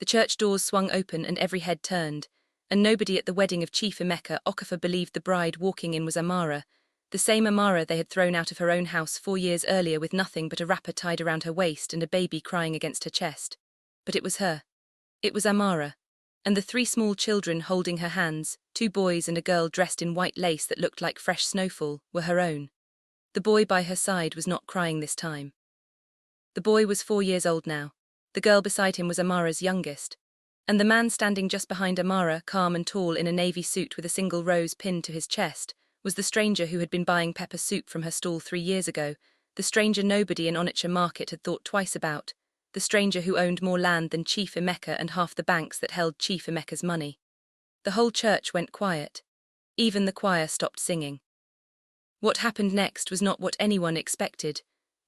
The church doors swung open and every head turned, and nobody at the wedding of Chief Emeka Okafor believed the bride walking in was Amara, the same Amara they had thrown out of her own house 4 years earlier with nothing but a wrapper tied around her waist and a baby crying against her chest. But it was her. It was Amara. And the 3 small children holding her hands, 2 boys and a girl dressed in white lace that looked like fresh snowfall, were her own. The boy by her side was not crying this time. The boy was 4 years old now. The girl beside him was Amara's youngest. And the man standing just behind Amara, calm and tall in a navy suit with a single rose pinned to his chest, was the stranger who had been buying pepper soup from her stall 3 years ago, the stranger nobody in Onitsha market had thought twice about, the stranger who owned more land than Chief Emeka and half the banks that held Chief Emeka's money. The whole church went quiet. Even the choir stopped singing. What happened next was not what anyone expected.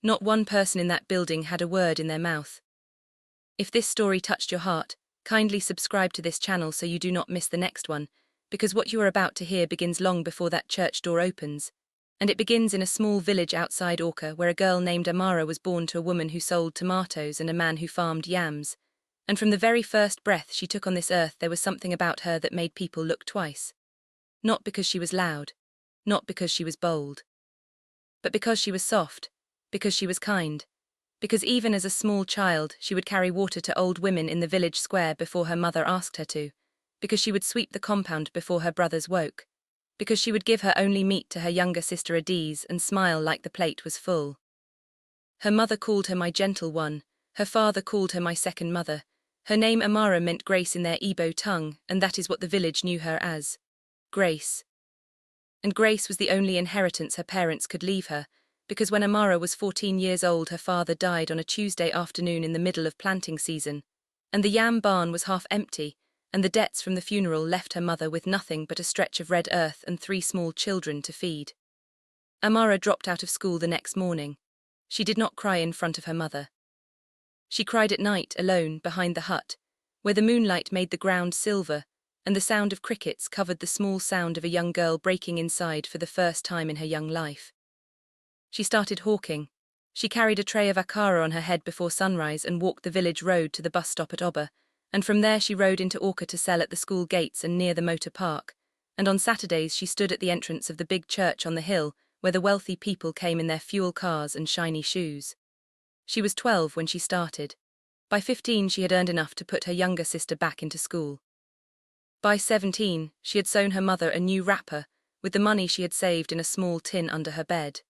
Not one person in that building had a word in their mouth. If this story touched your heart, kindly subscribe to this channel so you do not miss the next one, because what you are about to hear begins long before that church door opens. And it begins in a small village outside Awka where a girl named Amara was born to a woman who sold tomatoes and a man who farmed yams. And from the very first breath she took on this earth there was something about her that made people look twice. Not because she was loud, not because she was bold, but because she was soft, because she was kind, because even as a small child she would carry water to old women in the village square before her mother asked her to, because she would sweep the compound before her brothers woke, because she would give her only meat to her younger sister Adiz and smile like the plate was full. Her mother called her my gentle one, her father called her my second mother. Her name Amara meant grace in their Igbo tongue, and that is what the village knew her as. Grace. And grace was the only inheritance her parents could leave her, because when Amara was 14 years old her father died on a Tuesday afternoon in the middle of planting season, and the yam barn was half empty, and the debts from the funeral left her mother with nothing but a stretch of red earth and 3 small children to feed. Amara dropped out of school the next morning. She did not cry in front of her mother. She cried at night alone behind the hut, where the moonlight made the ground silver, and the sound of crickets covered the small sound of a young girl breaking inside for the first time in her young life. She started hawking. She carried a tray of akara on her head before sunrise and walked the village road to the bus stop at Oba, and from there she rode into Awka to sell at the school gates and near the motor park, and on Saturdays she stood at the entrance of the big church on the hill where the wealthy people came in their fuel cars and shiny shoes. She was 12 when she started. By 15 she had earned enough to put her younger sister back into school. By 17 she had sewn her mother a new wrapper with the money she had saved in a small tin under her bed.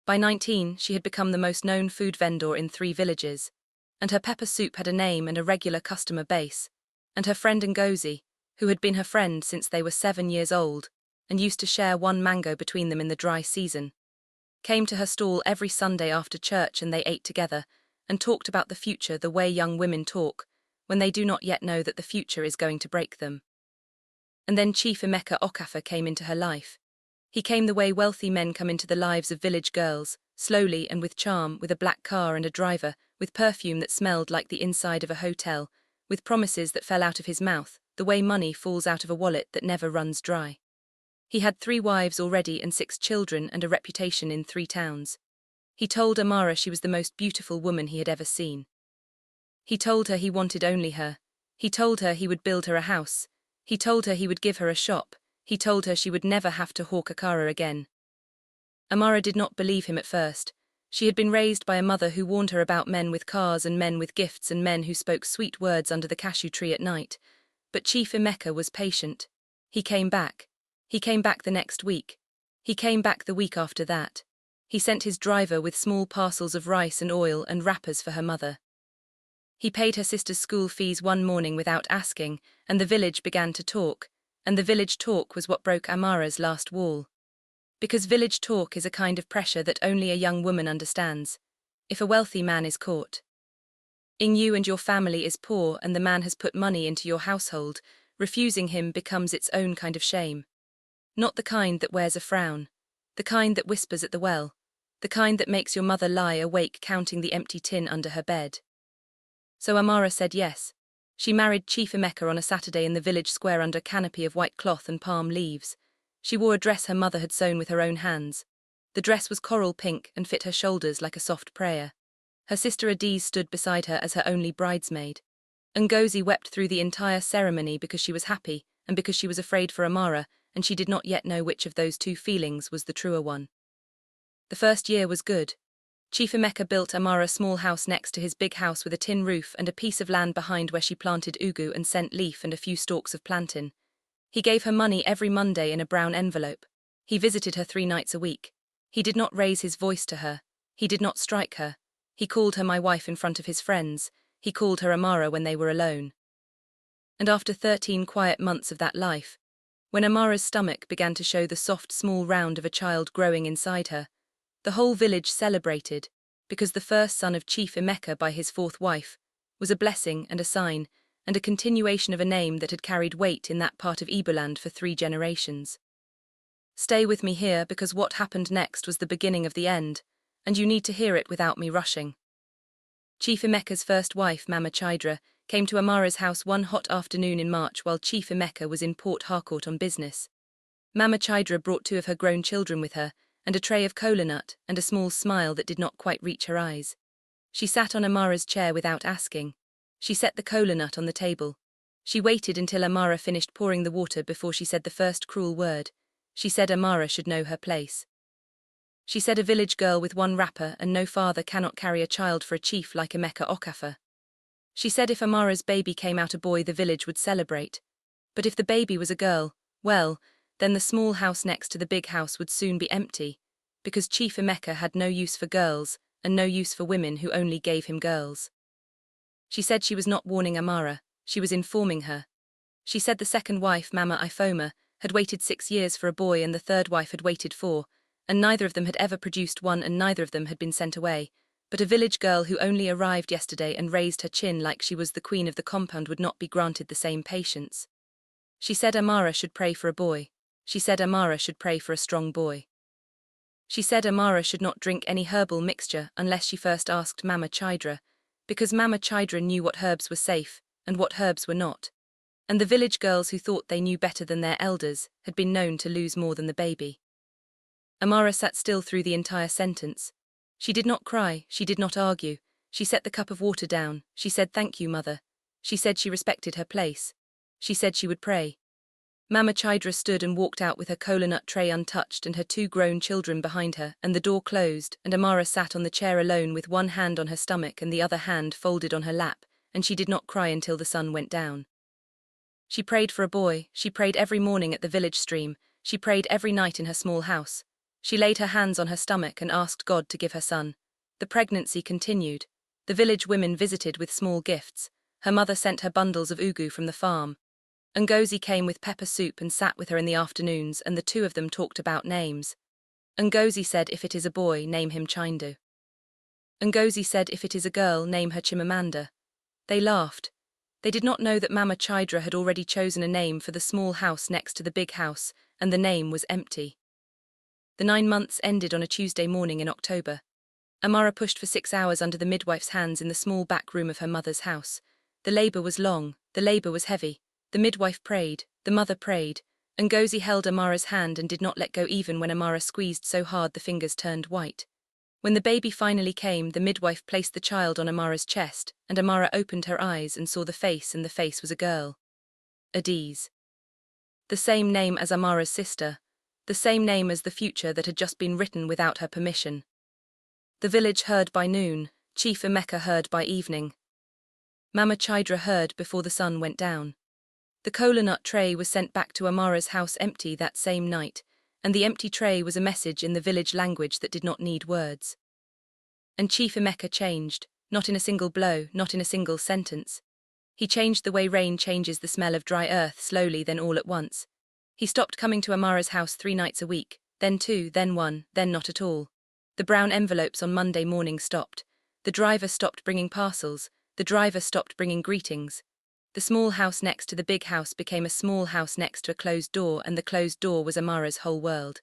By 19 she had become the most known food vendor in 3 villages, and her pepper soup had a name and a regular customer base, and her friend Ngozi, who had been her friend since they were 7 years old, and used to share 1 mango between them in the dry season, came to her stall every Sunday after church and they ate together, and talked about the future the way young women talk, when they do not yet know that the future is going to break them. And then Chief Emeka Okafor came into her life. He came the way wealthy men come into the lives of village girls, slowly and with charm, with a black car and a driver, with perfume that smelled like the inside of a hotel, with promises that fell out of his mouth, the way money falls out of a wallet that never runs dry. He had 3 wives already and 6 children and a reputation in 3 towns. He told Amara she was the most beautiful woman he had ever seen. He told her he wanted only her. He told her he would build her a house. He told her he would give her a shop. He told her she would never have to hawk akara again. Amara did not believe him at first. She had been raised by a mother who warned her about men with cars and men with gifts and men who spoke sweet words under the cashew tree at night. But Chief Emeka was patient. He came back. He came back the next week. He came back the week after that. He sent his driver with small parcels of rice and oil and wrappers for her mother. He paid her sister's school fees one morning without asking, and the village began to talk, and the village talk was what broke Amara's last wall. Because village talk is a kind of pressure that only a young woman understands. If a wealthy man is caught in you and your family is poor and the man has put money into your household, refusing him becomes its own kind of shame. Not the kind that wears a frown, the kind that whispers at the well, the kind that makes your mother lie awake counting the empty tin under her bed. So Amara said yes. She married Chief Emeka on a Saturday in the village square under a canopy of white cloth and palm leaves. She wore a dress her mother had sewn with her own hands. The dress was coral pink and fit her shoulders like a soft prayer. Her sister Adiz stood beside her as her only bridesmaid. Ngozi wept through the entire ceremony because she was happy and because she was afraid for Amara, and she did not yet know which of those two feelings was the truer one. The first year was good. Chief Emeka built Amara a small house next to his big house with a tin roof and a piece of land behind where she planted ugu and scent leaf and a few stalks of plantain. He gave her money every Monday in a brown envelope. He visited her 3 nights a week. He did not raise his voice to her. He did not strike her. He called her my wife in front of his friends. He called her Amara when they were alone. And after 13 quiet months of that life, when Amara's stomach began to show the soft small round of a child growing inside her, the whole village celebrated, because the first son of Chief Emeka by his 4th wife was a blessing and a sign, and a continuation of a name that had carried weight in that part of Iboland for 3 generations. Stay with me here because what happened next was the beginning of the end, and you need to hear it without me rushing. Chief Emeka's first wife, Mama Chidra, came to Amara's house one hot afternoon in March while Chief Emeka was in Port Harcourt on business. Mama Chidra brought 2 of her grown children with her, and a tray of kola nut and a small smile that did not quite reach her eyes. She sat on Amara's chair without asking. She set the kola nut on the table. She waited until Amara finished pouring the water before she said the first cruel word. She said Amara should know her place. She said a village girl with 1 wrapper and no father cannot carry a child for a chief like Emeka Okafor. She said if Amara's baby came out a boy the village would celebrate. But if the baby was a girl, well, then the small house next to the big house would soon be empty, because Chief Emeka had no use for girls and no use for women who only gave him girls. She said she was not warning Amara, she was informing her. She said the second wife, Mama Ifoma, had waited 6 years for a boy and the third wife had waited 4, and neither of them had ever produced one and neither of them had been sent away, but a village girl who only arrived yesterday and raised her chin like she was the queen of the compound would not be granted the same patience. She said Amara should pray for a boy. She said Amara should pray for a strong boy. She said Amara should not drink any herbal mixture unless she first asked Mama Chidra, because Mama Chidra knew what herbs were safe and what herbs were not. And the village girls who thought they knew better than their elders had been known to lose more than the baby. Amara sat still through the entire sentence. She did not cry, she did not argue. She set the cup of water down. She said thank you, mother. She said she respected her place. She said she would pray. Mama Chidra stood and walked out with her kola nut tray untouched and her 2 grown children behind her, and the door closed, and Amara sat on the chair alone with 1 hand on her stomach and the other hand folded on her lap, and she did not cry until the sun went down. She prayed for a boy. She prayed every morning at the village stream. She prayed every night in her small house. She laid her hands on her stomach and asked God to give her son. The pregnancy continued. The village women visited with small gifts. Her mother sent her bundles of ugu from the farm. Ngozi came with pepper soup and sat with her in the afternoons, and the 2 of them talked about names. Ngozi said if it is a boy, name him Chindu. Ngozi said if it is a girl, name her Chimamanda. They laughed. They did not know that Mama Chidra had already chosen a name for the small house next to the big house, and the name was empty. The 9 months ended on a Tuesday morning in October. Amara pushed for 6 hours under the midwife's hands in the small back room of her mother's house. The labor was long, the labor was heavy. The midwife prayed, the mother prayed. Ngozi held Amara's hand and did not let go even when Amara squeezed so hard the fingers turned white. When the baby finally came, the midwife placed the child on Amara's chest, and Amara opened her eyes and saw the face, and the face was a girl. Adiz. The same name as Amara's sister. The same name as the future that had just been written without her permission. The village heard by noon, Chief Emeka heard by evening. Mama Chidra heard before the sun went down. The kola nut tray was sent back to Amara's house empty that same night, and the empty tray was a message in the village language that did not need words. And Chief Emeka changed, not in a single blow, not in a single sentence. He changed the way rain changes the smell of dry earth slowly, then all at once. He stopped coming to Amara's house 3 nights a week, then 2, then 1, then not at all. The brown envelopes on Monday morning stopped. The driver stopped bringing parcels. The driver stopped bringing greetings. The small house next to the big house became a small house next to a closed door, and the closed door was Amara's whole world.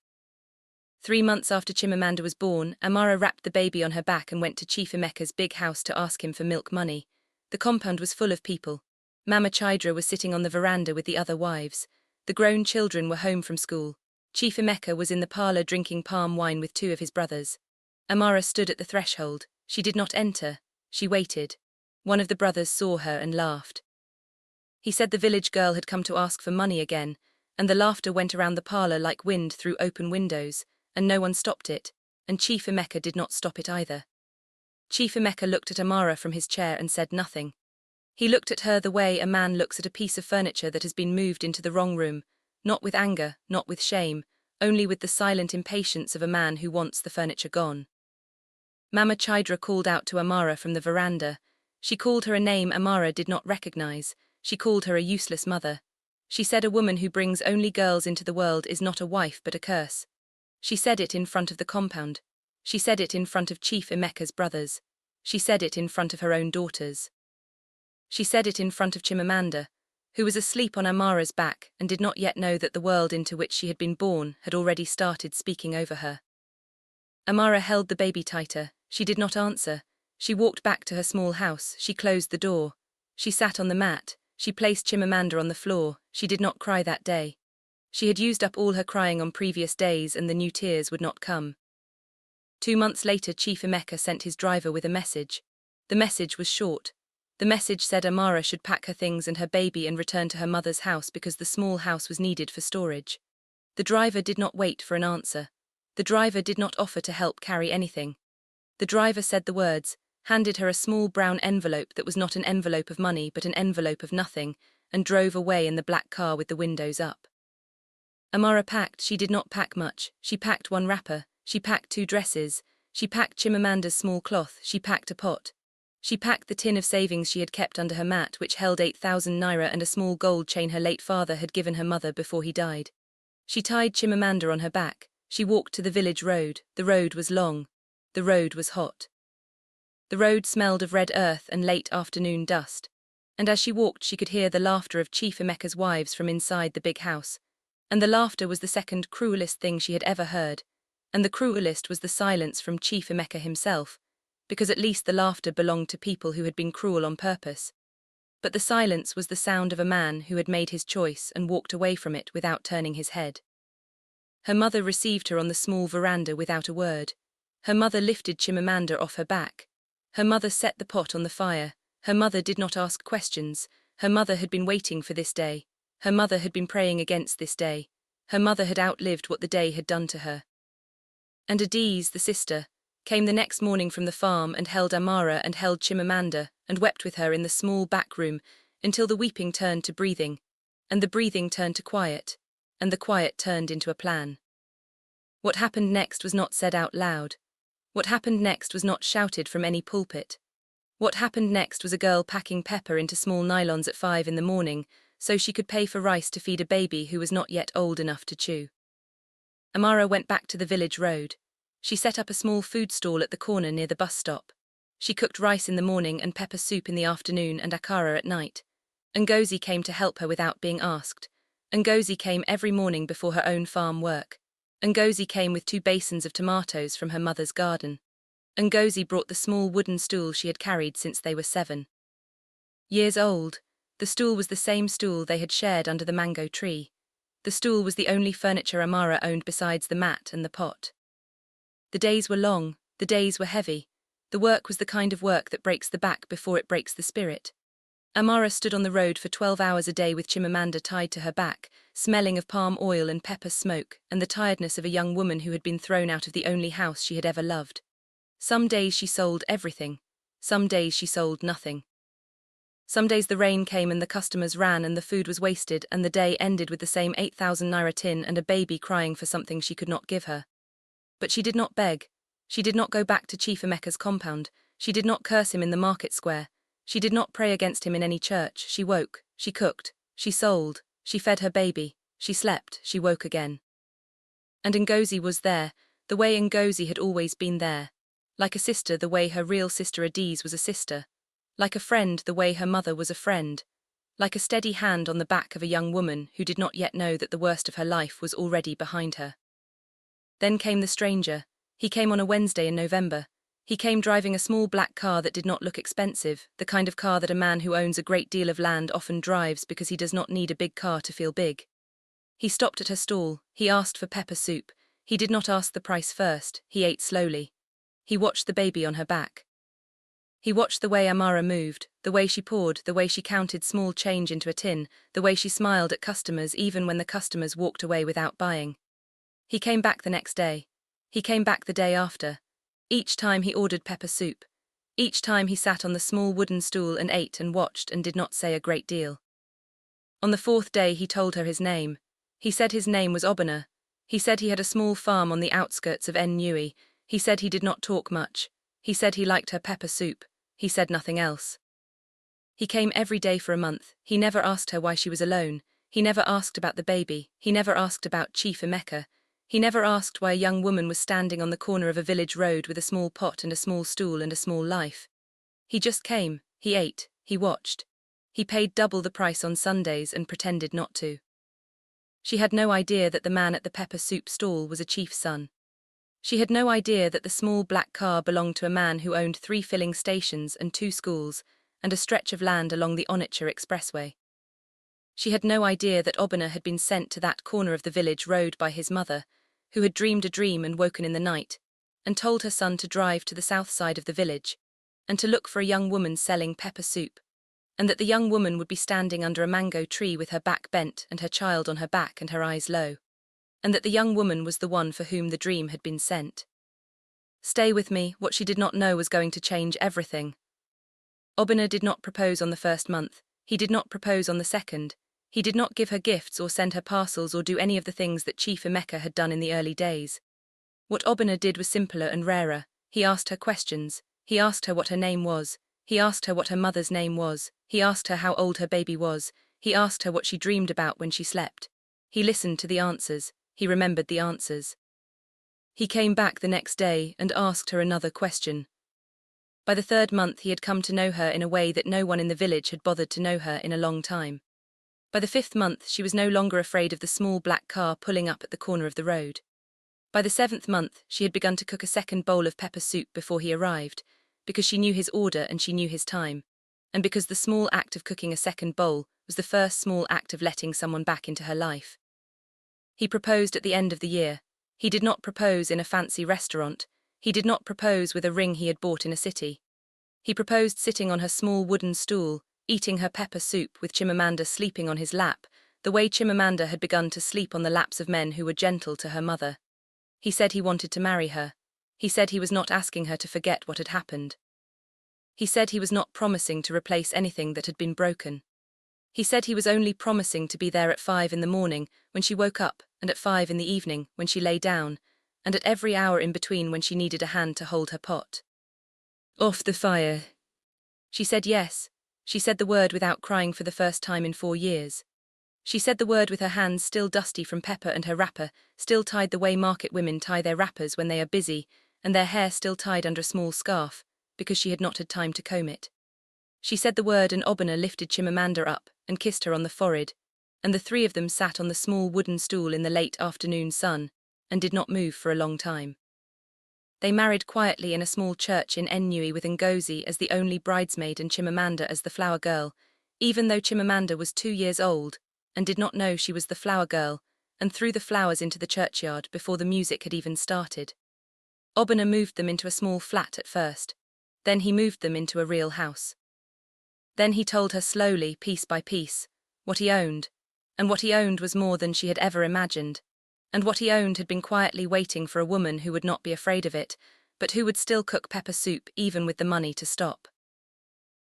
3 months after Chimamanda was born, Amara wrapped the baby on her back and went to Chief Emeka's big house to ask him for milk money. The compound was full of people. Mama Chidra was sitting on the veranda with the other wives. The grown children were home from school. Chief Emeka was in the parlor drinking palm wine with 2 of his brothers. Amara stood at the threshold. She did not enter. She waited. One of the brothers saw her and laughed. He said the village girl had come to ask for money again, and the laughter went around the parlor like wind through open windows, and no one stopped it, and Chief Emeka did not stop it either. Chief Emeka looked at Amara from his chair and said nothing. He looked at her the way a man looks at a piece of furniture that has been moved into the wrong room, not with anger, not with shame, only with the silent impatience of a man who wants the furniture gone. Mama Chidra called out to Amara from the veranda. She called her a name Amara did not recognize. She called her a useless mother. She said a woman who brings only girls into the world is not a wife but a curse. She said it in front of the compound. She said it in front of Chief Emeka's brothers. She said it in front of her own daughters. She said it in front of Chimamanda, who was asleep on Amara's back and did not yet know that the world into which she had been born had already started speaking over her. Amara held the baby tighter. She did not answer. She walked back to her small house. She closed the door. She sat on the mat. She placed Chimamanda on the floor. She did not cry that day. She had used up all her crying on previous days and the new tears would not come. 2 months later, Chief Emeka sent his driver with a message. The message was short. The message said Amara should pack her things and her baby and return to her mother's house because the small house was needed for storage. The driver did not wait for an answer. The driver did not offer to help carry anything. The driver said the words, handed her a small brown envelope that was not an envelope of money but an envelope of nothing, and drove away in the black car with the windows up. Amara packed. She did not pack much. She packed 1 wrapper. She packed 2 dresses. She packed Chimamanda's small cloth. She packed a pot. She packed the tin of savings she had kept under her mat, which held 8,000 naira and a small gold chain her late father had given her mother before he died. She tied Chimamanda on her back. She walked to the village road. The road was long. The road was hot. The road smelled of red earth and late afternoon dust. And as she walked, she could hear the laughter of Chief Emeka's wives from inside the big house. And the laughter was the second cruelest thing she had ever heard. And the cruelest was the silence from Chief Emeka himself, because at least the laughter belonged to people who had been cruel on purpose. But the silence was the sound of a man who had made his choice and walked away from it without turning his head. Her mother received her on the small veranda without a word. Her mother lifted Chimamanda off her back. Her mother set the pot on the fire. Her mother did not ask questions. Her mother had been waiting for this day. Her mother had been praying against this day. Her mother had outlived what the day had done to her. And Adiz, the sister, came the next morning from the farm and held Amara and held Chimamanda and wept with her in the small back room until the weeping turned to breathing, and the breathing turned to quiet, and the quiet turned into a plan. What happened next was not said out loud. What happened next was not shouted from any pulpit. What happened next was a girl packing pepper into small nylons at 5 in the morning so she could pay for rice to feed a baby who was not yet old enough to chew. Amara went back to the village road. She set up a small food stall at the corner near the bus stop. She cooked rice in the morning and pepper soup in the afternoon and akara at night. Ngozi came to help her without being asked. Ngozi came every morning before her own farm work. Ngozi came with 2 basins of tomatoes from her mother's garden. Ngozi brought the small wooden stool she had carried since they were 7 years old. The stool was the same stool they had shared under the mango tree. The stool was the only furniture Amara owned besides the mat and the pot. The days were long, the days were heavy. The work was the kind of work that breaks the back before it breaks the spirit. Amara stood on the road for 12 hours a day with Chimamanda tied to her back, smelling of palm oil and pepper smoke and the tiredness of a young woman who had been thrown out of the only house she had ever loved. Some days she sold everything. Some days she sold nothing. Some days the rain came and the customers ran and the food was wasted and the day ended with the same 8,000 naira tin and a baby crying for something she could not give her. But she did not beg. She did not go back to Chief Emeka's compound. She did not curse him in the market square. She did not pray against him in any church. She woke, she cooked, she sold, she fed her baby, she slept, she woke again. And Ngozi was there, the way Ngozi had always been there. Like a sister, the way her real sister Adiz was a sister. Like a friend, the way her mother was a friend. Like a steady hand on the back of a young woman who did not yet know that the worst of her life was already behind her. Then came the stranger. He came on a Wednesday in November. He came driving a small black car that did not look expensive, the kind of car that a man who owns a great deal of land often drives because he does not need a big car to feel big. He stopped at her stall. He asked for pepper soup. He did not ask the price first. He ate slowly. He watched the baby on her back. He watched the way Amara moved, the way she poured, the way she counted small change into a tin, the way she smiled at customers even when the customers walked away without buying. He came back the next day. He came back the day after. Each time he ordered pepper soup. Each time he sat on the small wooden stool and ate and watched and did not say a great deal. On the fourth day he told her his name. He said his name was Obana. He said he had a small farm on the outskirts of Nui. He said he did not talk much. He said he liked her pepper soup. He said nothing else. He came every day for a month. He never asked her why she was alone. He never asked about the baby. He never asked about Chief Emeka. He never asked why a young woman was standing on the corner of a village road with a small pot and a small stool and a small life. He just came, he ate, he watched. He paid double the price on Sundays and pretended not to. She had no idea that the man at the pepper soup stall was a chief's son. She had no idea that the small black car belonged to a man who owned 3 filling stations and 2 schools, and a stretch of land along the Onitsha Expressway. She had no idea that Obana had been sent to that corner of the village road by his mother, who had dreamed a dream and woken in the night, and told her son to drive to the south side of the village, and to look for a young woman selling pepper soup, and that the young woman would be standing under a mango tree with her back bent and her child on her back and her eyes low, and that the young woman was the one for whom the dream had been sent. Stay with me, what she did not know was going to change everything. Obana did not propose on the first month, he did not propose on the second, he did not give her gifts or send her parcels or do any of the things that Chief Emeka had done in the early days. What Obana did was simpler and rarer. He asked her questions, he asked her what her name was, he asked her what her mother's name was, he asked her how old her baby was, he asked her what she dreamed about when she slept. He listened to the answers, he remembered the answers. He came back the next day and asked her another question. By the third month he had come to know her in a way that no one in the village had bothered to know her in a long time. By the 5th month she was no longer afraid of the small black car pulling up at the corner of the road. By the 7th month she had begun to cook a second bowl of pepper soup before he arrived, because she knew his order and she knew his time, and because the small act of cooking a second bowl was the first small act of letting someone back into her life. He proposed at the end of the year. He did not propose in a fancy restaurant. He did not propose with a ring he had bought in a city. He proposed sitting on her small wooden stool, eating her pepper soup with Chimamanda sleeping on his lap, the way Chimamanda had begun to sleep on the laps of men who were gentle to her mother. He said he wanted to marry her. He said he was not asking her to forget what had happened. He said he was not promising to replace anything that had been broken. He said he was only promising to be there at 5 in the morning when she woke up, and at 5 in the evening when she lay down, and at every hour in between when she needed a hand to hold her pot. Off the fire. She said yes. She said the word without crying for the first time in 4 years. She said the word with her hands still dusty from pepper and her wrapper, still tied the way market women tie their wrappers when they are busy, and their hair still tied under a small scarf, because she had not had time to comb it. She said the word and Obana lifted Chimamanda up and kissed her on the forehead, and the 3 of them sat on the small wooden stool in the late afternoon sun, and did not move for a long time. They married quietly in a small church in Nui with Ngozi as the only bridesmaid and Chimamanda as the flower girl, even though Chimamanda was 2 years old, and did not know she was the flower girl, and threw the flowers into the churchyard before the music had even started. Obana moved them into a small flat at first. Then he moved them into a real house. Then he told her slowly, piece by piece, what he owned, and what he owned was more than she had ever imagined, and what he owned had been quietly waiting for a woman who would not be afraid of it, but who would still cook pepper soup even with the money to stop.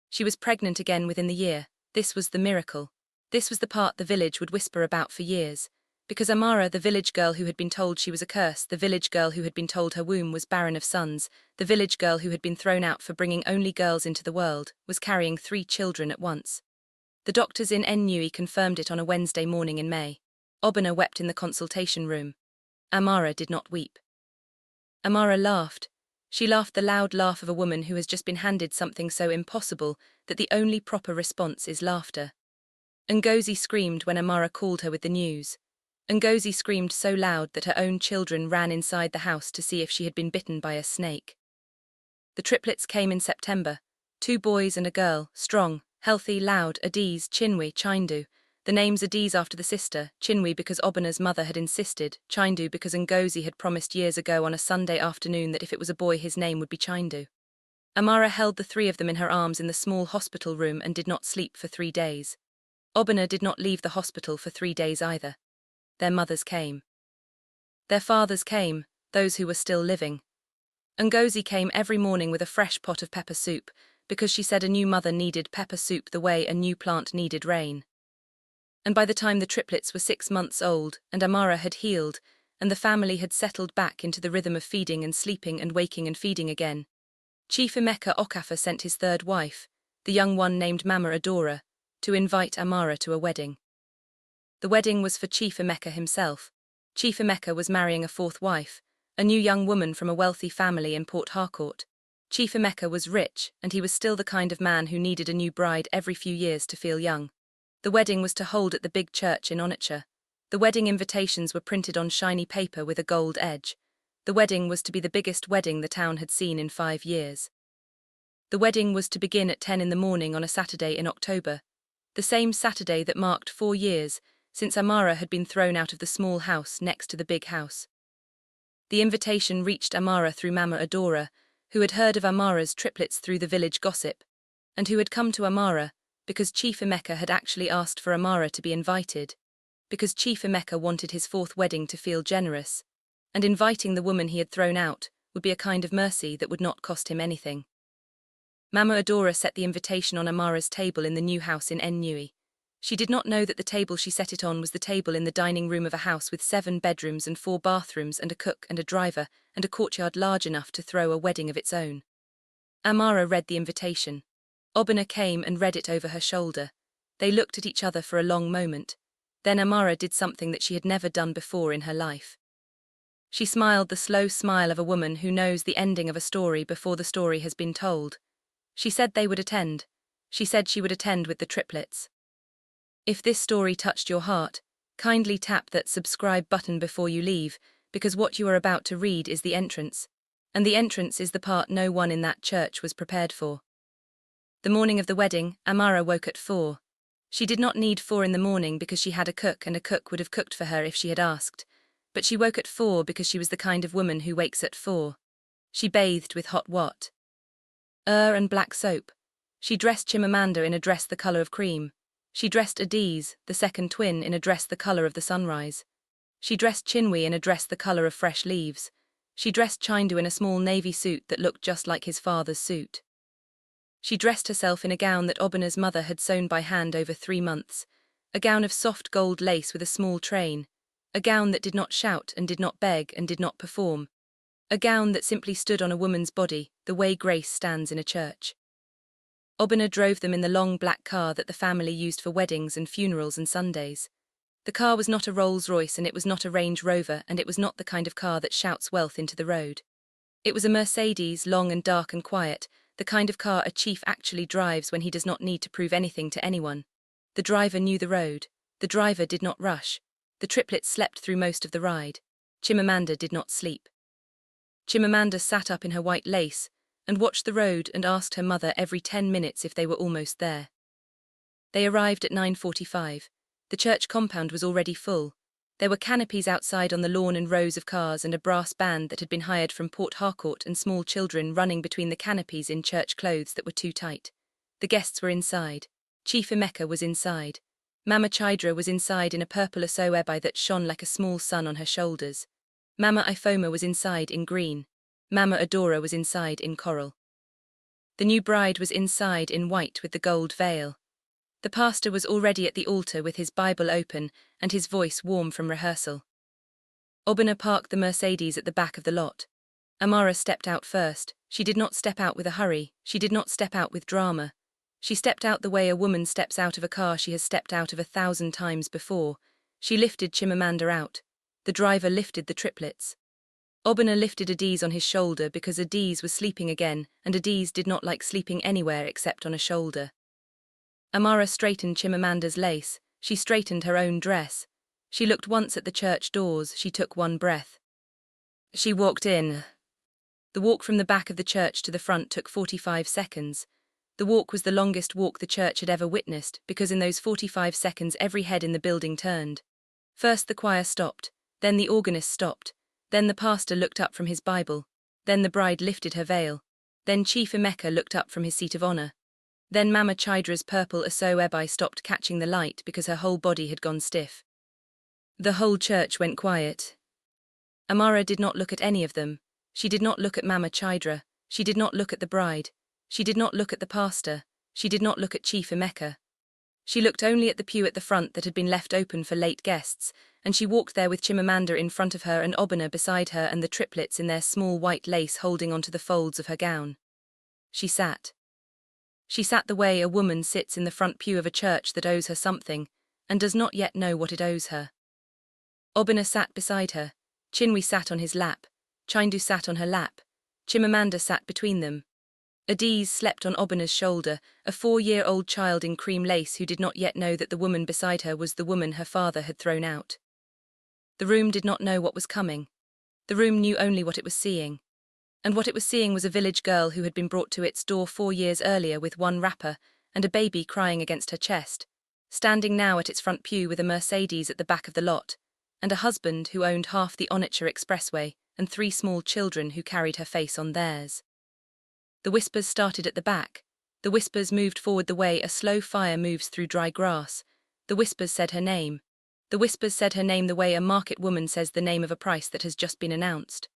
She was pregnant again within the year. This was the miracle. This was the part the village would whisper about for years, because Amara, the village girl who had been told she was a curse, the village girl who had been told her womb was barren of sons, the village girl who had been thrown out for bringing only girls into the world, was carrying 3 children at once. The doctors in Nui confirmed it on a Wednesday morning in May. Obana wept in the consultation room. Amara did not weep. Amara laughed. She laughed the loud laugh of a woman who has just been handed something so impossible that the only proper response is laughter. Ngozi screamed when Amara called her with the news. Ngozi screamed so loud that her own children ran inside the house to see if she had been bitten by a snake. The triplets came in September, 2 boys and a girl, strong, healthy, loud, Adiz, Chinwe, Chindu. The names Adiz after the sister, Chinwe because Obana's mother had insisted, Chindu because Ngozi had promised years ago on a Sunday afternoon that if it was a boy his name would be Chindu. Amara held the three of them in her arms in the small hospital room and did not sleep for 3 days. Obina did not leave the hospital for 3 days either. Their mothers came. Their fathers came, those who were still living. Ngozi came every morning with a fresh pot of pepper soup, because she said a new mother needed pepper soup the way a new plant needed rain. And by the time the triplets were 6 months old, and Amara had healed, and the family had settled back into the rhythm of feeding and sleeping and waking and feeding again, Chief Emeka Okafor sent his third wife, the young one named Mama Adora, to invite Amara to a wedding. The wedding was for Chief Emeka himself. Chief Emeka was marrying a fourth wife, a new young woman from a wealthy family in Port Harcourt. Chief Emeka was rich, and he was still the kind of man who needed a new bride every few years to feel young. The wedding was to hold at the big church in Onitsha. The wedding invitations were printed on shiny paper with a gold edge. The wedding was to be the biggest wedding the town had seen in 5 years. The wedding was to begin at 10 in the morning on a Saturday in October, the same Saturday that marked 4 years since Amara had been thrown out of the small house next to the big house. The invitation reached Amara through Mama Adora, who had heard of Amara's triplets through the village gossip, and who had come to Amara because Chief Emeka had actually asked for Amara to be invited, because Chief Emeka wanted his fourth wedding to feel generous, and inviting the woman he had thrown out would be a kind of mercy that would not cost him anything. Mama Adora set the invitation on Amara's table in the new house in Ennui. She did not know that the table she set it on was the table in the dining room of a house with 7 bedrooms and 4 bathrooms and a cook and a driver and a courtyard large enough to throw a wedding of its own. Amara read the invitation. Obina came and read it over her shoulder. They looked at each other for a long moment. Then Amara did something that she had never done before in her life. She smiled the slow smile of a woman who knows the ending of a story before the story has been told. She said they would attend. She said she would attend with the triplets. If this story touched your heart, kindly tap that subscribe button before you leave, because what you are about to read is the entrance, and the entrance is the part no one in that church was prepared for. The morning of the wedding, Amara woke at 4. She did not need 4 in the morning because she had a cook and a cook would have cooked for her if she had asked, but she woke at 4 because she was the kind of woman who wakes at 4. She bathed with hot water and black soap. She dressed Chimamanda in a dress the color of cream. She dressed Adiz, the second twin, in a dress the color of the sunrise. She dressed Chinwe in a dress the color of fresh leaves. She dressed Chindu in a small navy suit that looked just like his father's suit. She dressed herself in a gown that Obina's mother had sewn by hand over 3 months, a gown of soft gold lace with a small train, a gown that did not shout and did not beg and did not perform, a gown that simply stood on a woman's body, the way grace stands in a church. Obina drove them in the long black car that the family used for weddings and funerals and Sundays. The car was not a Rolls-Royce and it was not a Range Rover and it was not the kind of car that shouts wealth into the road. It was a Mercedes, long and dark and quiet, the kind of car a chief actually drives when he does not need to prove anything to anyone. The driver knew the road. The driver did not rush. The triplets slept through most of the ride. Chimamanda did not sleep. Chimamanda sat up in her white lace and watched the road and asked her mother every 10 minutes if they were almost there. They arrived at 9:45. The church compound was already full. There were canopies outside on the lawn and rows of cars and a brass band that had been hired from Port Harcourt and small children running between the canopies in church clothes that were too tight. The guests were inside. Chief Emeka was inside. Mama Chidra was inside in a purple asoebai that shone like a small sun on her shoulders. Mama Ifoma was inside in green. Mama Adora was inside in coral. The new bride was inside in white with the gold veil. The pastor was already at the altar with his Bible open and his voice warm from rehearsal. Obina parked the Mercedes at the back of the lot. Amara stepped out first. She did not step out with a hurry. She did not step out with drama. She stepped out the way a woman steps out of a car she has stepped out of 1,000 times before. She lifted Chimamanda out. The driver lifted the triplets. Obina lifted Adiz on his shoulder because Adiz was sleeping again, and Adiz did not like sleeping anywhere except on a shoulder. Amara straightened Chimamanda's lace. She straightened her own dress. She looked once at the church doors. She took one breath. She walked in. The walk from the back of the church to the front took 45 seconds. The walk was the longest walk the church had ever witnessed because in those 45 seconds every head in the building turned. First the choir stopped, then the organist stopped, then the pastor looked up from his Bible, then the bride lifted her veil. Then Chief Emeka looked up from his seat of honor. Then Mama Chidra's purple aso-ebi stopped catching the light because her whole body had gone stiff. The whole church went quiet. Amara did not look at any of them. She did not look at Mama Chidra. She did not look at the bride. She did not look at the pastor. She did not look at Chief Emeka. She looked only at the pew at the front that had been left open for late guests, and she walked there with Chimamanda in front of her and Obinna beside her and the triplets in their small white lace holding onto the folds of her gown. She sat. She sat the way a woman sits in the front pew of a church that owes her something, and does not yet know what it owes her. Obinna sat beside her. Chinwe sat on his lap. Chindu sat on her lap. Chimamanda sat between them. Adiz slept on Obinna's shoulder, a 4-year-old child in cream lace who did not yet know that the woman beside her was the woman her father had thrown out. The room did not know what was coming. The room knew only what it was seeing. And what it was seeing was a village girl who had been brought to its door 4 years earlier with one wrapper and a baby crying against her chest, standing now at its front pew with a Mercedes at the back of the lot, and a husband who owned half the Onitsha Expressway and 3 small children who carried her face on theirs. The whispers started at the back. The whispers moved forward the way a slow fire moves through dry grass. The whispers said her name. The whispers said her name the way a market woman says the name of a price that has just been announced.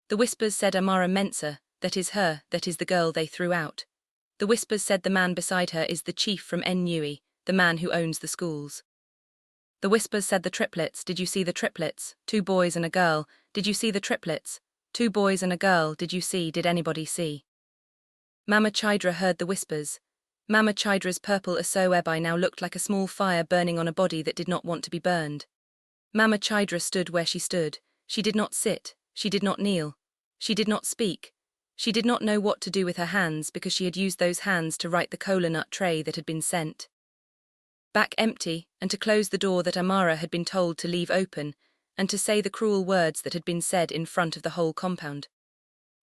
The whispers said Amara Mensah, that is her, that is the girl they threw out. The whispers said the man beside her is the chief from Nui, the man who owns the schools. The whispers said the triplets, did you see the triplets? 2 boys and a girl, did you see the triplets? 2 boys and a girl, did you see, did anybody see? Mama Chidra heard the whispers. Mama Chidra's purple aso-ebi now looked like a small fire burning on a body that did not want to be burned. Mama Chidra stood where she stood. She did not sit. She did not kneel. She did not speak. She did not know what to do with her hands because she had used those hands to write the kola nut tray that had been sent back empty, and to close the door that Amara had been told to leave open, and to say the cruel words that had been said in front of the whole compound.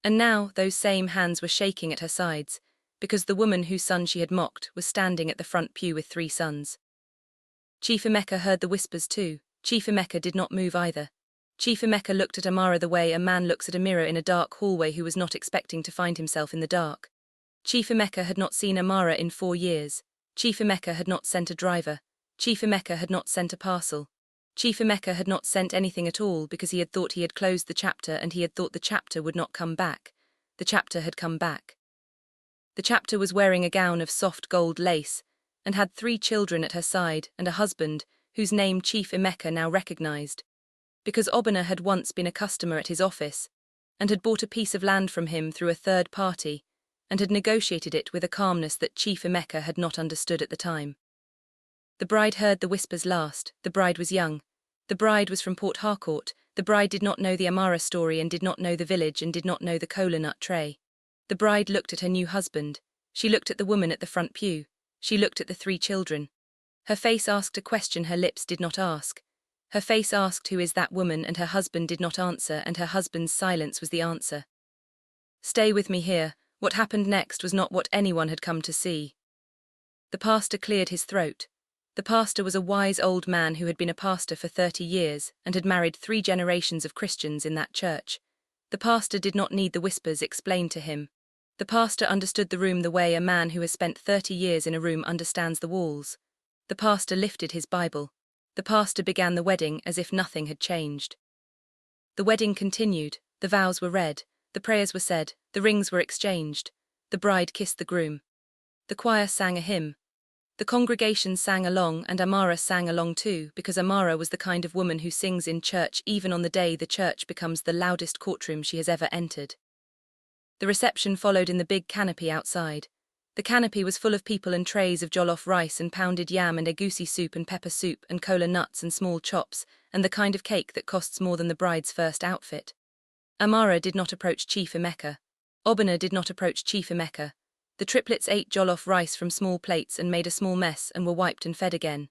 And now those same hands were shaking at her sides, because the woman whose son she had mocked was standing at the front pew with 3 sons. Chief Emeka heard the whispers too. Chief Emeka did not move either. Chief Emeka looked at Amara the way a man looks at a mirror in a dark hallway who was not expecting to find himself in the dark. Chief Emeka had not seen Amara in 4 years. Chief Emeka had not sent a driver. Chief Emeka had not sent a parcel. Chief Emeka had not sent anything at all because he had thought he had closed the chapter and he had thought the chapter would not come back. The chapter had come back. The chapter was wearing a gown of soft gold lace and had 3 children at her side and a husband whose name Chief Emeka now recognized, because Obinna had once been a customer at his office and had bought a piece of land from him through a third party and had negotiated it with a calmness that Chief Emeka had not understood at the time. The bride heard the whispers last. The bride was young. The bride was from Port Harcourt. The bride did not know the Amara story and did not know the village and did not know the kola nut tray. The bride looked at her new husband. She looked at the woman at the front pew. She looked at the 3 children. Her face asked a question her lips did not ask. Her face asked who is that woman and her husband did not answer and her husband's silence was the answer. Stay with me here. What happened next was not what anyone had come to see. The pastor cleared his throat. The pastor was a wise old man who had been a pastor for 30 years and had married 3 generations of Christians in that church. The pastor did not need the whispers explained to him. The pastor understood the room the way a man who has spent 30 years in a room understands the walls. The pastor lifted his Bible. The pastor began the wedding as if nothing had changed. The wedding continued, the vows were read, the prayers were said, the rings were exchanged. The bride kissed the groom. The choir sang a hymn. The congregation sang along and Amara sang along too, because Amara was the kind of woman who sings in church even on the day the church becomes the loudest courtroom she has ever entered. The reception followed in the big canopy outside. The canopy was full of people and trays of jollof rice and pounded yam and egusi soup and pepper soup and kola nuts and small chops and the kind of cake that costs more than the bride's first outfit. Amara did not approach Chief Emeka. Obinna did not approach Chief Emeka. The triplets ate jollof rice from small plates and made a small mess and were wiped and fed again.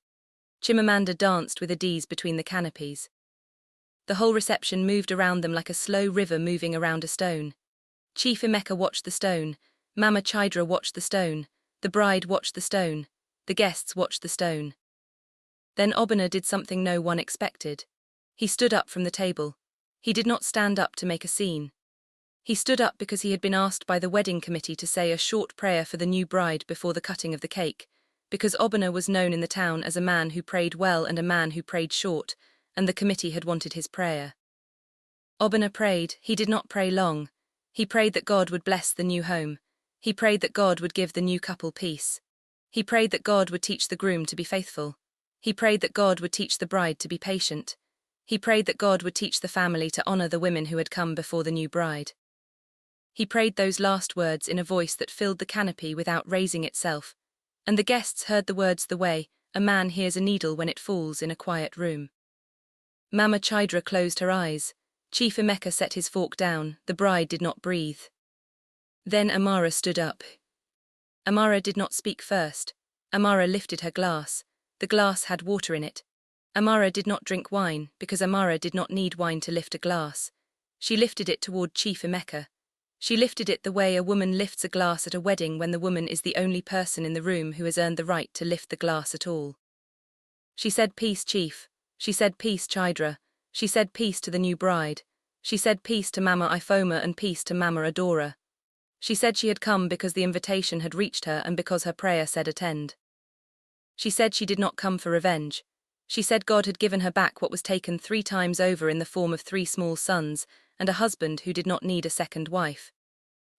Chimamanda danced with Adiz between the canopies. The whole reception moved around them like a slow river moving around a stone. Chief Emeka watched the stone. Mama Chidra watched the stone. The bride watched the stone. The guests watched the stone. Then Obinna did something no one expected. He stood up from the table. He did not stand up to make a scene. He stood up because he had been asked by the wedding committee to say a short prayer for the new bride before the cutting of the cake, because Obana was known in the town as a man who prayed well and a man who prayed short, and the committee had wanted his prayer. Obana prayed. He did not pray long. He prayed that God would bless the new home. He prayed that God would give the new couple peace. He prayed that God would teach the groom to be faithful. He prayed that God would teach the bride to be patient. He prayed that God would teach the family to honor the women who had come before the new bride. He prayed those last words in a voice that filled the canopy without raising itself, and the guests heard the words the way a man hears a needle when it falls in a quiet room. Mama Chidra closed her eyes. Chief Emeka set his fork down. The bride did not breathe. Then Amara stood up. Amara did not speak first. Amara lifted her glass. The glass had water in it. Amara did not drink wine, because Amara did not need wine to lift a glass. She lifted it toward Chief Emeka. She lifted it the way a woman lifts a glass at a wedding when the woman is the only person in the room who has earned the right to lift the glass at all. She said, "Peace, Chief." She said, "Peace, Chidra." She said, "Peace to the new bride." She said, "Peace to Mama Ifoma and peace to Mama Adora." She said she had come because the invitation had reached her and because her prayer said attend. She said she did not come for revenge. She said God had given her back what was taken 3 times over in the form of 3 small sons and a husband who did not need a second wife.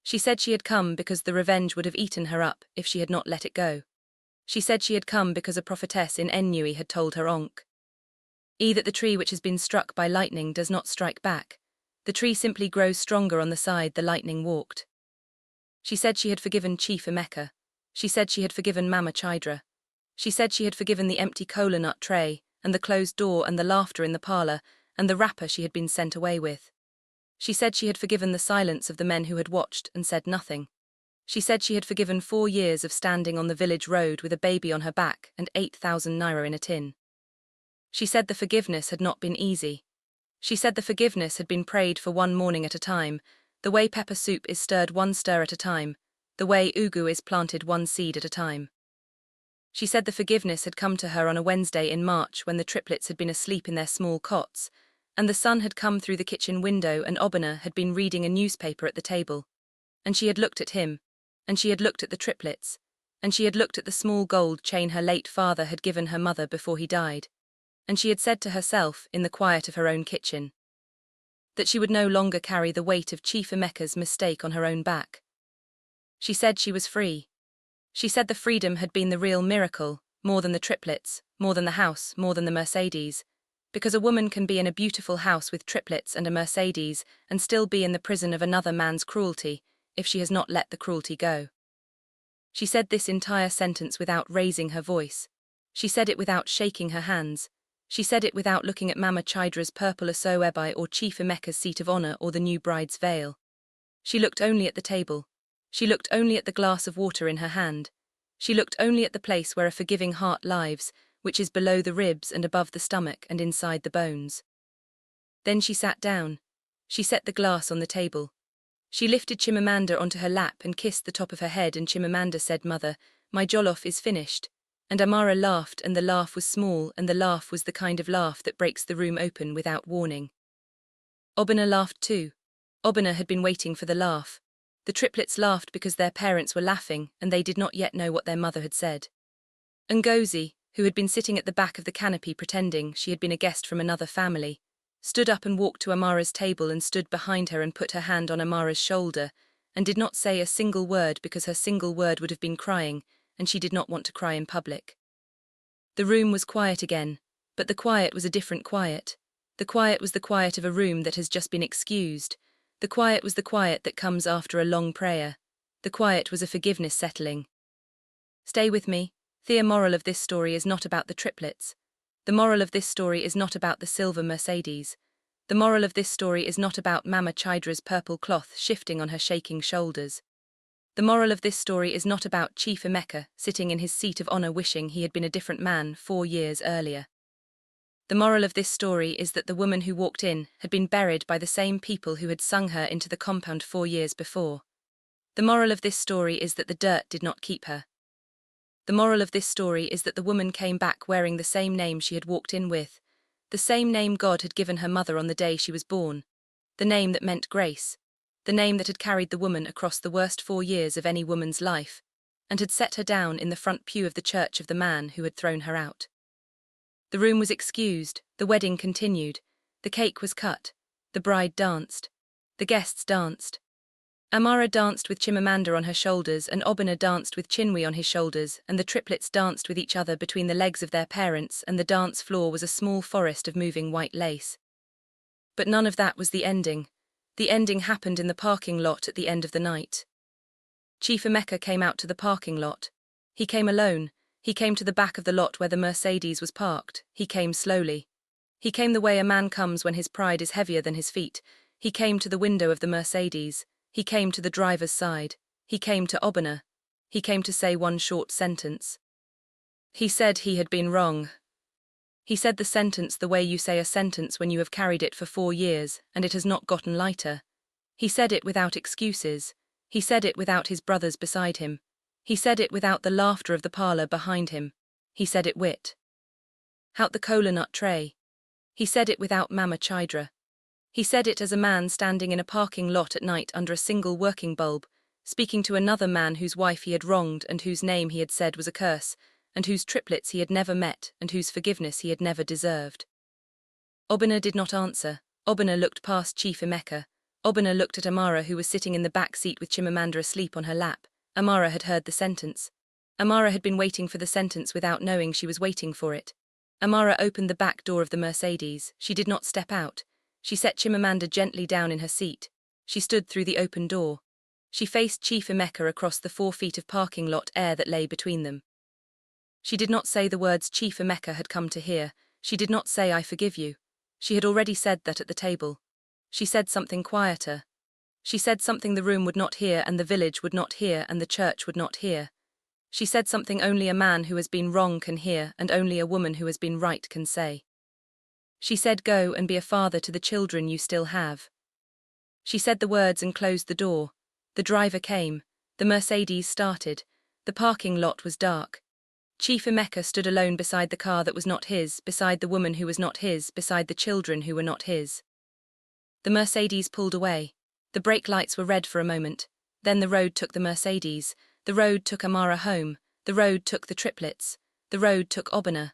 She said she had come because the revenge would have eaten her up if she had not let it go. She said she had come because a prophetess in Ennui had told her onk. That the tree which has been struck by lightning does not strike back. The tree simply grows stronger on the side the lightning walked. She said she had forgiven Chief Emeka. She said she had forgiven Mama Chidra. She said she had forgiven the empty cola nut tray, and the closed door and the laughter in the parlor, and the wrapper she had been sent away with. She said she had forgiven the silence of the men who had watched and said nothing. She said she had forgiven 4 years of standing on the village road with a baby on her back and 8,000 naira in a tin. She said the forgiveness had not been easy. She said the forgiveness had been prayed for 1 morning at a time, the way pepper soup is stirred 1 stir at a time, the way ugu is planted 1 seed at a time. She said the forgiveness had come to her on a Wednesday in March when the triplets had been asleep in their small cots, and the sun had come through the kitchen window and Obana had been reading a newspaper at the table. And she had looked at him, and she had looked at the triplets, and she had looked at the small gold chain her late father had given her mother before he died, and she had said to herself, in the quiet of her own kitchen, that she would no longer carry the weight of Chief Emeka's mistake on her own back. She said she was free. She said the freedom had been the real miracle, more than the triplets, more than the house, more than the Mercedes, because a woman can be in a beautiful house with triplets and a Mercedes and still be in the prison of another man's cruelty, if she has not let the cruelty go. She said this entire sentence without raising her voice. She said it without shaking her hands. She said it without looking at Mama Chidra's purple asoebai or Chief Emeka's seat of honor or the new bride's veil. She looked only at the table. She looked only at the glass of water in her hand. She looked only at the place where a forgiving heart lives, which is below the ribs and above the stomach and inside the bones. Then she sat down. She set the glass on the table. She lifted Chimamanda onto her lap and kissed the top of her head, and Chimamanda said, "Mother, my jollof is finished." And Amara laughed, and the laugh was small, and the laugh was the kind of laugh that breaks the room open without warning. Obana laughed too. Obana had been waiting for the laugh. The triplets laughed because their parents were laughing, and they did not yet know what their mother had said. Ngozi, who had been sitting at the back of the canopy pretending she had been a guest from another family, stood up and walked to Amara's table and stood behind her and put her hand on Amara's shoulder, and did not say a single word because her single word would have been crying, and she did not want to cry in public. The room was quiet again, but the quiet was a different quiet. The quiet was the quiet of a room that has just been excused. The quiet was the quiet that comes after a long prayer. The quiet was a forgiveness settling. Stay with me. The moral of this story is not about the triplets. The moral of this story is not about the silver Mercedes. The moral of this story is not about Mama Chidra's purple cloth shifting on her shaking shoulders. The moral of this story is not about Chief Emeka sitting in his seat of honor wishing he had been a different man 4 years earlier. The moral of this story is that the woman who walked in had been buried by the same people who had sung her into the compound 4 years before. The moral of this story is that the dirt did not keep her. The moral of this story is that the woman came back wearing the same name she had walked in with, the same name God had given her mother on the day she was born, the name that meant grace, the name that had carried the woman across the worst 4 years of any woman's life, and had set her down in the front pew of the church of the man who had thrown her out. The room was excused, the wedding continued, the cake was cut, the bride danced, the guests danced. Amara danced with Chimamanda on her shoulders, and Obinna danced with Chinwe on his shoulders, and the triplets danced with each other between the legs of their parents, and the dance floor was a small forest of moving white lace. But none of that was the ending. The ending happened in the parking lot at the end of the night. Chief Emeka came out to the parking lot. He came alone. He came to the back of the lot where the Mercedes was parked. He came slowly. He came the way a man comes when his pride is heavier than his feet. He came to the window of the Mercedes. He came to the driver's side. He came to Obinna. He came to say one short sentence. He said he had been wrong. He said the sentence the way you say a sentence when you have carried it for 4 years and it has not gotten lighter. He said it without excuses. He said it without his brothers beside him. He said it without the laughter of the parlor behind him. He said it out the cola nut tray. He said it without Mama Chidra. He said it as a man standing in a parking lot at night under a single working bulb, speaking to another man whose wife he had wronged and whose name he had said was a curse, and whose triplets he had never met and whose forgiveness he had never deserved. Obinna did not answer. Obinna looked past Chief Emeka. Obinna looked at Amara, who was sitting in the back seat with Chimamanda asleep on her lap. Amara had heard the sentence. Amara had been waiting for the sentence without knowing she was waiting for it. Amara opened the back door of the Mercedes. She did not step out. She set Chimamanda gently down in her seat. She stood through the open door. She faced Chief Emeka across the 4 feet of parking lot air that lay between them. She did not say the words Chief Emeka had come to hear. She did not say, "I forgive you." She had already said that at the table. She said something quieter. She said something the room would not hear and the village would not hear and the church would not hear. She said something only a man who has been wrong can hear and only a woman who has been right can say. She said, "Go and be a father to the children you still have." She said the words and closed the door. The driver came. The Mercedes started. The parking lot was dark. Chief Emeka stood alone beside the car that was not his, beside the woman who was not his, beside the children who were not his. The Mercedes pulled away. The brake lights were red for a moment. Then the road took the Mercedes. The road took Amara home. The road took the triplets. The road took Obinna.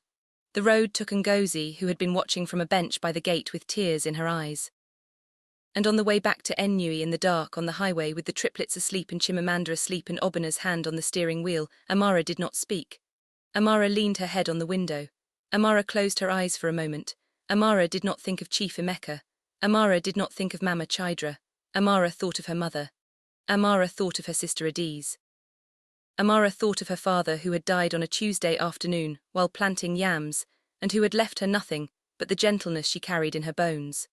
The road took Ngozi, who had been watching from a bench by the gate with tears in her eyes. And on the way back to Ennui in the dark on the highway with the triplets asleep and Chimamanda asleep and Obinna's hand on the steering wheel, Amara did not speak. Amara leaned her head on the window. Amara closed her eyes for a moment. Amara did not think of Chief Emeka. Amara did not think of Mama Chidra. Amara thought of her mother. Amara thought of her sister Adiz. Amara thought of her father who had died on a Tuesday afternoon while planting yams, and who had left her nothing but the gentleness she carried in her bones.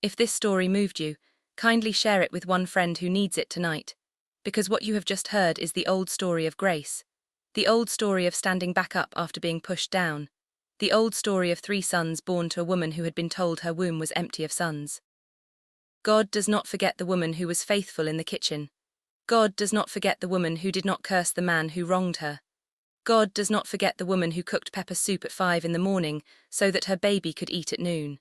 If this story moved you, kindly share it with one friend who needs it tonight, because what you have just heard is the old story of grace, the old story of standing back up after being pushed down, the old story of 3 sons born to a woman who had been told her womb was empty of sons. God does not forget the woman who was faithful in the kitchen. God does not forget the woman who did not curse the man who wronged her. God does not forget the woman who cooked pepper soup at 5 in the morning so that her baby could eat at noon.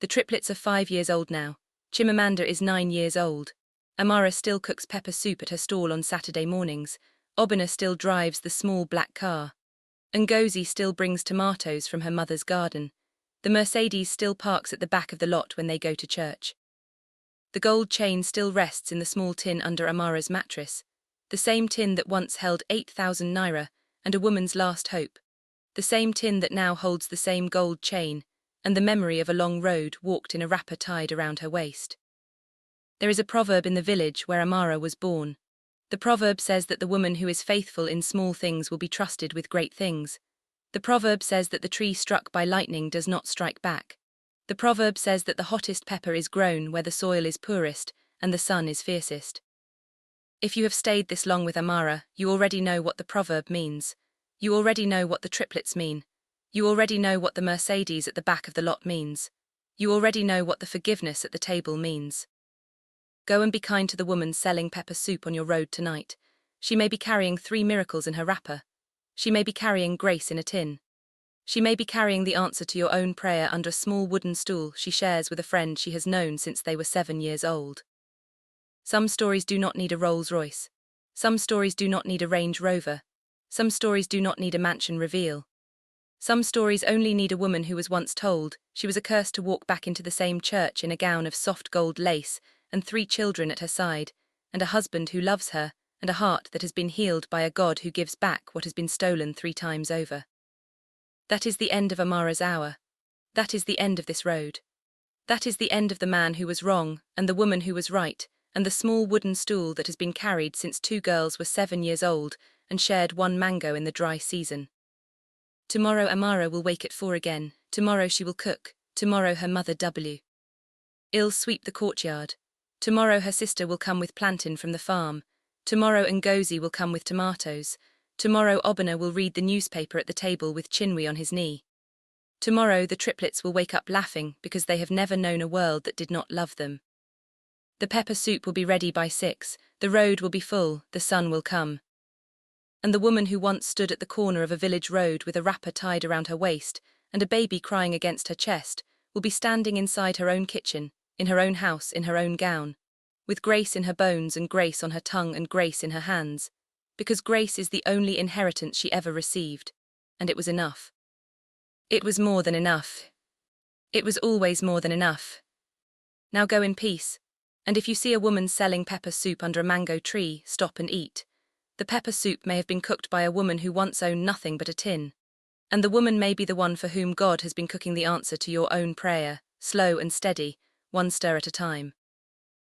The triplets are 5 years old now. Chimamanda is 9 years old. Amara still cooks pepper soup at her stall on Saturday mornings. Obinna still drives the small black car. Ngozi still brings tomatoes from her mother's garden. The Mercedes still parks at the back of the lot when they go to church. The gold chain still rests in the small tin under Amara's mattress, the same tin that once held 8,000 naira and a woman's last hope, the same tin that now holds the same gold chain and the memory of a long road walked in a wrapper tied around her waist. There is a proverb in the village where Amara was born. The proverb says that the woman who is faithful in small things will be trusted with great things. The proverb says that the tree struck by lightning does not strike back. The proverb says that the hottest pepper is grown where the soil is poorest and the sun is fiercest. If you have stayed this long with Amara, you already know what the proverb means. You already know what the triplets mean. You already know what the Mercedes at the back of the lot means. You already know what the forgiveness at the table means. Go and be kind to the woman selling pepper soup on your road tonight. She may be carrying 3 miracles in her wrapper. She may be carrying grace in a tin. She may be carrying the answer to your own prayer under a small wooden stool she shares with a friend she has known since they were 7 years old. Some stories do not need a Rolls Royce. Some stories do not need a Range Rover. Some stories do not need a mansion reveal. Some stories only need a woman who was once told she was accursed to walk back into the same church in a gown of soft gold lace, and 3 children at her side, and a husband who loves her, and a heart that has been healed by a God who gives back what has been stolen 3 times over. That is the end of Amara's hour. That is the end of this road. That is the end of the man who was wrong, and the woman who was right, and the small wooden stool that has been carried since 2 girls were 7 years old and shared 1 mango in the dry season. Tomorrow Amara will wake at 4 again, tomorrow she will cook, tomorrow her mother will sweep the courtyard, tomorrow her sister will come with plantain from the farm, tomorrow Ngozi will come with tomatoes, tomorrow Obina will read the newspaper at the table with Chinwe on his knee. Tomorrow the triplets will wake up laughing because they have never known a world that did not love them. The pepper soup will be ready by 6, the road will be full, the sun will come. And the woman who once stood at the corner of a village road with a wrapper tied around her waist and a baby crying against her chest will be standing inside her own kitchen, in her own house, in her own gown, with grace in her bones and grace on her tongue and grace in her hands, because grace is the only inheritance she ever received, and it was enough. It was more than enough. It was always more than enough. Now go in peace, and if you see a woman selling pepper soup under a mango tree, stop and eat. The pepper soup may have been cooked by a woman who once owned nothing but a tin. And the woman may be the one for whom God has been cooking the answer to your own prayer, slow and steady, 1 stir at a time.